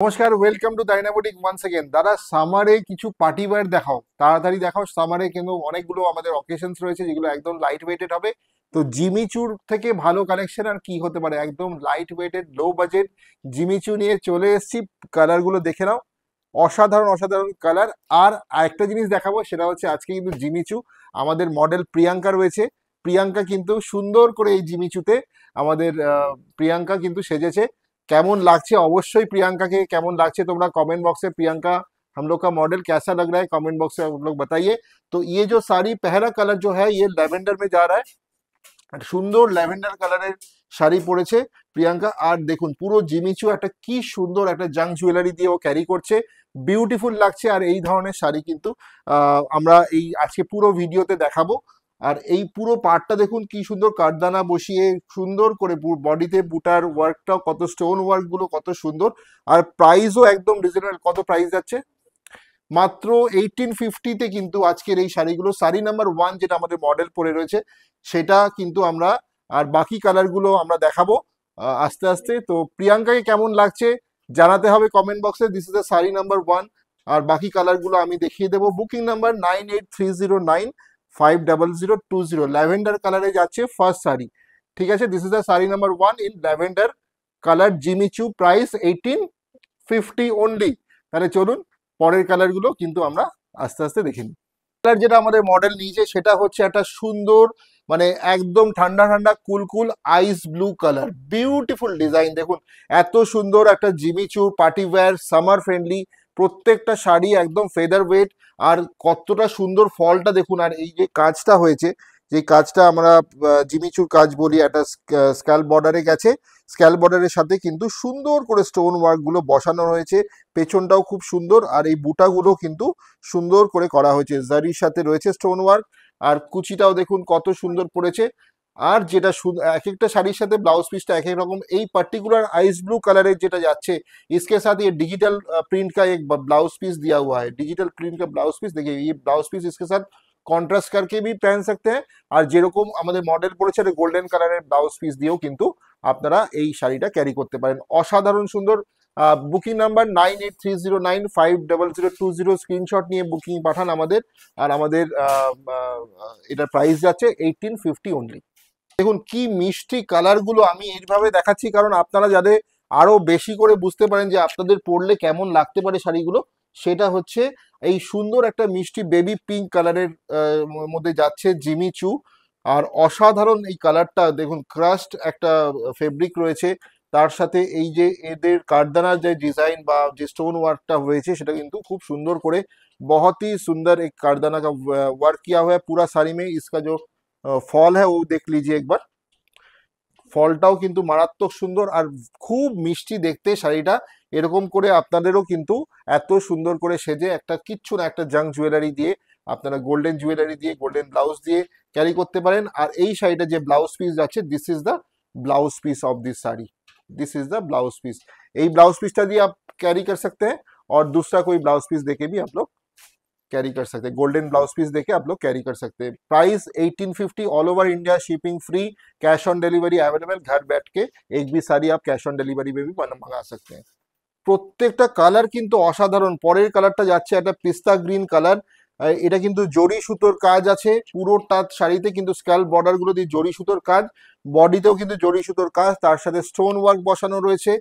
নমস্কার, welcome to ডাইনামোটিক once again. দাদা, সামারে কিছু পার্টি ওয়্যার দেখাও, তাড়াতাড়ি দেখাও। সামারে কিন্তু অনেকগুলো আমাদের অকেশনস রয়েছে যেগুলো একদম লাইট ওয়েটেড হবে। তো জিমিচুর থেকে ভালো কালেকশন আর কি হতে পারে? একদম light weighted, low budget Jimmy Choo নিয়ে চলে এসেছি। কালারগুলো দেখে নাও, অসাধারণ অসাধারণ কালার। আর আরেকটা জিনিস দেখাবো, সেটা হচ্ছে আজকে কিন্তু জিমিচু আমাদের মডেল প্রিয়াঙ্কা রয়েছে। প্রিয়াঙ্কা কিন্তু সুন্দর করে এই জিমিচুতে আমাদের প্রিয়াঙ্কা কিন্তু সেজেছে। কেমন লাগছে অবশ্যই, প্रियंका কেমन লাগছে তোমরা कमेंट बॉक्स में प्रियंका हम लोग का मॉडल कैसा लग रहा है कमेंट बॉक्स में आप लोग बताइए। तो ये जो साड़ी पहला कलर जो है ये लैवेंडर में जा रहा है। সুন্দর ল্যাভেন্ডার কালারের শাড়ি পরেছে প্রিয়াঙ্কা। আর দেখুন পুরো জিমিচু একটা কি সুন্দর একটা জাঙ্ক জুয়েলারি দিয়ে ও ক্যারি করছে, বিউটিফুল লাগছে। আর এই ধরনের শাড়ি কিন্তু আমরা এই আজকে পুরো ভিডিওতে দেখাবো। আর এই পুরো পার্টটা দেখুন কি সুন্দর কাঠদানা বসিয়ে সুন্দর করে বডিতে বুটার ওয়ার্কটাও কত, স্টোন ওয়ার্ক গুলো কত সুন্দর। আর প্রাইসও একদম রিজনেবল। কত প্রাইস যাচ্ছে? মাত্র 1850-তে কিন্তু আজকের এই শাড়িগুলো। শাড়ি নাম্বার 1 যেটা আমাদের মডেল পরে রয়েছে সেটা কিন্তু আমরা, আর বাকি কালারগুলো আমরা দেখাবো আস্তে আস্তে। তো প্রিয়াঙ্কাকে কেমন লাগছে জানাতে হবে কমেন্ট বক্সে। This is the sari number 1, আর বাকি কালারগুলো আমি দেখিয়ে দেবো। Booking number 9830950020। ল্যাভেন্ডার কালারে যাচ্ছে ফার্স্ট শাড়ি, ঠিক আছে। This is the sari number 1 in lavender colour Jimmy Choo, price 1850 only. তাহলে চলুন পরের কালারগুলো কিন্তু আমরা আস্তে আস্তে দেখে নিই। কালার যেটা আমাদের মডেল নিয়েছে সেটা হচ্ছে একটা সুন্দর, মানে একদম ঠান্ডা ঠান্ডা কুলকুল আইস ব্লু কালার, বিউটিফুল ডিজাইন। দেখুন এত সুন্দর একটা Jimmy Choo party wear, summer friendly. প্রত্যেকটা শাড়ি একদম ফেদার ওয়েট। আর কতটা সুন্দর ফলটা দেখুন। আর এই যে কাজটা হয়েছে, যে কাজটা আমরা জিমিচুর কাজ বলি, একটা স্ক্যাল বর্ডারে গেছে। স্ক্যাল বর্ডারের সাথে কিন্তু সুন্দর করে স্টোন ওয়ার্ক গুলো বসানো হয়েছে। পেছনটাও খুব সুন্দর, আর এই বুটাগুলো কিন্তু সুন্দর করে করা হয়েছে, জারির সাথে রয়েছে স্টোন ওয়ার্ক। আর কুচিটাও দেখুন কত সুন্দর পড়েছে। আর যেটা এক একটা শাড়ির সাথে ব্লাউজ পিসটা এক এক রকম। এই পার্টিকুলার आइस ब्लू कलर যেটা যাচ্ছে, इसके साथ ये डिजिटल प्रिंट का एक ब्लाउज पीस दिया हुआ है। डिजिटल प्रिंट का ब्लाउज पीस देखिए, ये ब्लाउज पीस इसके साथ কন্ট্রাস্ট करके भी पहन सकते हैं। আর যেরকম আমাদের মডেল পড়েছে গোল্ডেন কালারের ব্লাউজ পিস দিয়েও কিন্তু আপনারা এই শাড়িটা ক্যারি করতে পারেন। অসাধারণ সুন্দর। Booking number 9830950020। স্ক্রিনশট নিয়ে বুকিং পাঠান আমাদের। আর আমাদের এটার প্রাইস যাচ্ছে 1850 অনলি। দেখুন কি মিষ্টি কালারগুলো। আমি এইভাবে দেখাচ্ছি কারণ আপনারা যাতে আরো বেশি করে বুঝতে পারেন যে আপনাদের পরলে কেমন লাগতে পারে শাড়িগুলো। সেটা হচ্ছে এই সুন্দর একটা মিষ্টি বেবি পিঙ্ক কালারের মধ্যে যাচ্ছে জিমিচু। আর অসাধারণ এই কালারটা দেখুন, ক্রাস্ট একটা ফেব্রিক রয়েছে। তার সাথে এই যে এদের কাঠদানার যে ডিজাইন বা যে স্টোন ওয়ার্কটা হয়েছে সেটা কিন্তু খুব সুন্দর করে, बहुत ही सुंदर एक कारदाना का वर्क किया हुआ है पूरा साड़ी में। इसका जो फॉल है वो देख लीजिए एक बार। ফলটাও কিন্তু মারাত্মক সুন্দর আর খুব মিষ্টি দেখতে শাড়িটা। এরকম করে আপনাদেরও কিন্তু এত সুন্দর করে সেজে একটা কিচ্ছু না, একটা জাঙ্ক জুয়েলারি দিয়ে আপনারা গোল্ডেন জুয়েলারি দিয়ে গোল্ডেন ব্লাউজ দিয়ে ক্যারি করতে পারেন। আর এই শাড়িটা যে ব্লাউজ পিস যাচ্ছে, this is the blouse piece of this sari. This is the blouse piece. यही ब्लाउज पीसটা দিয়ে आप कैरी कर सकते हैं और दूसरा कोई ब्लाउज पीस देके भी आप लोग कैरी कर सकते हैं। गोल्डन ब्लाउज पीस देके आप लोग कैरी कर सकते हैं। Price 1850, all over India shipping free, cash on delivery available. घर बैठ के एक भी साड़ी आप कैश ऑन डिलीवरी में भी मंगा सकते हैं। প্রত্যেকটা কালার কিন্তু অসাধারণ। পরের কালারটা যাচ্ছে একটা পিস্তা গ্রিন কালার। এটা কিন্তু জরি সুতোর কাজ আছে পুরোটা শাড়িতে, কিন্তু স্ক্যাল বর্ডার গুলো দিয়ে জরি সুতোর কাজ, বডিতেও কিন্তু জরি সুতোর কাজ, তার সাথে স্টোন ওয়ার্ক বসানো রয়েছে।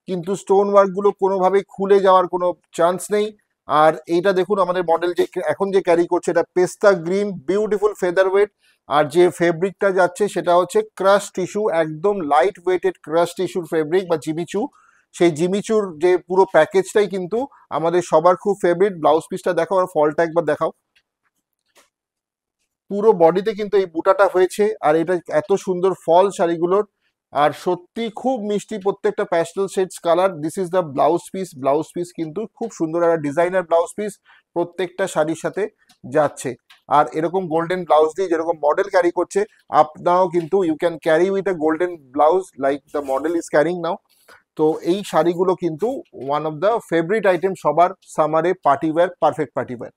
কিন্তু স্টোন ওয়ার্ক গুলো কোনোভাবেই খুলে যাওয়ার কোনো চান্স নেই। আর এইটা দেখুন আমাদের মডেল যে এখন যে ক্যারি করছে, এটা পেস্তা গ্রিন, বিউটিফুল ফেদার ওয়েট। আর যে ফেব্রিকটা যাচ্ছে সেটা হচ্ছে ক্রাশ টিস্যু, একদম লাইট ওয়েটেড ক্রাশ টিস্যুর ফেব্রিক বা জিমিচু। সেই জিমিচুর যে পুরো প্যাকেজটাই কিন্তু আমাদের সবার খুব ফেভারিট। ব্লাউজ পিসটা দেখাও আর ফলটা একবার দেখাও। পুরো বডিতে কিন্তু এই বুটাটা হয়েছে। আর এটা এত সুন্দর ফল শাড়িগুলোর। আর সত্যি খুব মিষ্টি প্রত্যেকটা pastel shades colour. This is the blouse piece. Blouse piece কিন্তু খুব সুন্দর একটা ডিজাইনার ব্লাউজ পিস প্রত্যেকটা শাড়ির সাথে যাচ্ছে। আর এরকম গোল্ডেন ব্লাউজ দিয়ে যেরকম মডেল ক্যারি করছে, আপনারাও কিন্তু you can carry with a golden blouse like the model is carrying now. তো এই শাড়িগুলো কিন্তু one of the favourite item সবার সামারে party wear, perfect party wear.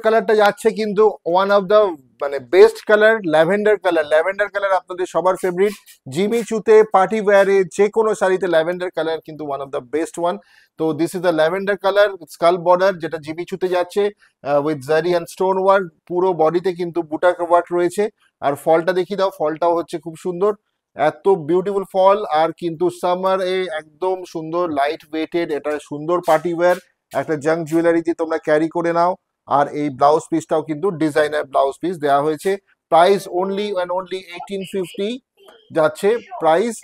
কালারটা যাচ্ছে কিন্তু ওয়ান অফ দ্য মানে best colour, lavender colour. Lavender colour আপনাদের সবার ফেভারিট, জিমি চুতে পার্টি ওয়্যারে যে কোনো শাড়িতে ল্যাভেন্ডার কালার কিন্তু one of the best one. তো this is the lavender colour skull border, যেটা জিমি চুতে যাচ্ছে উইথ জারি অ্যান্ড স্টোন ওয়ার্ক, পুরো বডিতে কিন্তু বুটা ওয়ার্ক রয়েছে। আর ফলটা দেখিয়ে দাও, ফলটাও হচ্ছে খুব সুন্দর, এত বিউটিফুল ফল। আর কিন্তু সামার এ একদম সুন্দর লাইট ওয়েটেড, এটা সুন্দর পার্টি ওয়্যার, একটা জাঙ্ক জুয়েলারি দিয়ে তোমরা ক্যারি করে নাও। আর এই ব্লাউজ পিসটাও কিন্তু ডিজাইনার ব্লাউজ পিস দেওয়া হয়েছে। প্রাইস অনলি অ্যান্ড অনলি 1850 যাচ্ছে প্রাইস।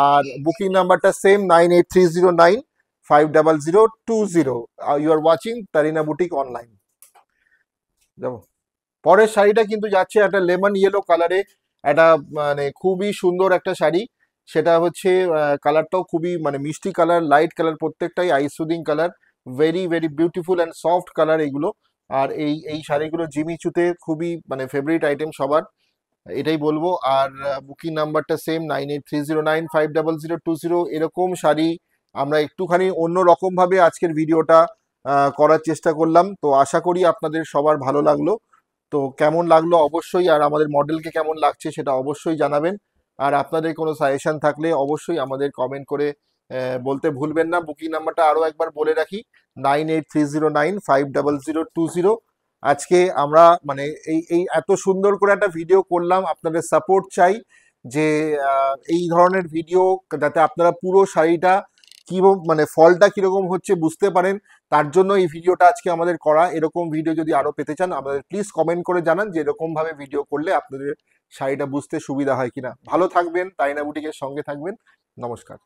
আর বুকিং নাম্বারটা same 9830950020। You are watching Tarina boutique online. যাবো পরের শাড়িটা কিন্তু যাচ্ছে একটা লেমন ইয়েলো কালারে, একটা মানে খুবই সুন্দর একটা শাড়ি। সেটা হচ্ছে কালারটাও খুবই মানে মিষ্টি কালার, লাইট কালার, প্রত্যেকটাই I soothing colour, very very beautiful and soft colour এগুলো। আর এই শাড়িগুলো জিমি চুতে খুবই মানে ফেভারিট আইটেম সবার, এটাই বলবো। আর বুকিং নাম্বারটা সেম 9830950020। এরকম শাড়ি আমরা একটুখানি অন্য রকম ভাবে আজকের ভিডিওটা করার চেষ্টা করলাম। তো আশা করি আপনাদের সবার ভালো লাগলো। তো কেমন লাগলো অবশ্যই, আর আমাদের মডেলকে কেমন লাগছে সেটা অবশ্যই জানাবেন। আর আপনাদের কোনো সাজেশন থাকলে অবশ্যই আমাদের কমেন্ট করে বলতে ভুলবেন না। বুকিং নাম্বারটা আরও একবার বলে রাখি, 9830950020। আজকে আমরা মানে এই এত সুন্দর করে একটা ভিডিও করলাম, আপনাদের সাপোর্ট চাই যে এই ধরনের ভিডিও যাতে আপনারা পুরো শাড়িটা কি মানে ফলটা কিরকম হচ্ছে বুঝতে পারেন, তার জন্য এই ভিডিওটা আজকে আমাদের করা। এরকম ভিডিও যদি আরো পেতে চান আমাদের প্লিজ কমেন্ট করে জানান যে এরকম ভাবে ভিডিও করলে আপনাদের শাড়িটা বুঝতে সুবিধা হয় কিনা। ভালো থাকবেন, তাইনা বুটিকের সঙ্গে থাকবেন। নমস্কার।